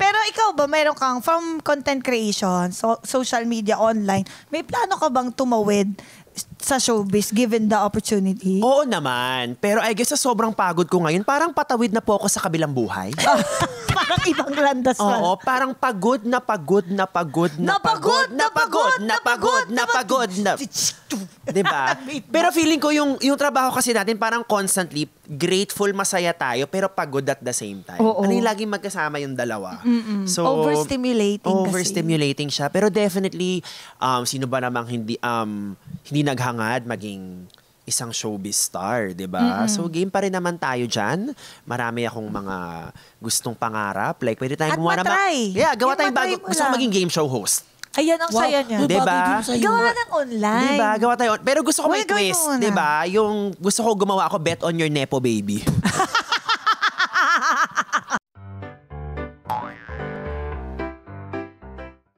Pero ikaw ba, meron kang from content creation, social media, online, may plano ka bang tumawid sa showbiz given the opportunity? Oo naman. Pero I guess sa sobrang pagod ko ngayon, parang patawid na po ako sa kabilang buhay. Parang ibang landas pa. Oo, parang pagod na pagod na pagod na pagod na pagod na pagod na pagod na. Diba? Pero feeling ko yung trabaho kasi natin parang constantly grateful, masaya tayo, pero pagod at the same time. Oo. Ano yung laging magkasama yung dalawa? So, overstimulating siya. Pero definitely, sino ba namang hindi naghangad maging isang showbiz star, di ba? So, game pa rin naman tayo dyan. Marami akong mga gustong pangarap. Like, pwede tayong gumawa naman. Yeah, gawa tayong bago. Gusto ko maging game show host. Ayan ang saya niya. Diba? Gawa ng online. Diba? Gawa tayo. Pero gusto ko may Uy, twist. gawin mo na. Diba? Yung gusto ko gumawa ako, bet on your Nepo baby.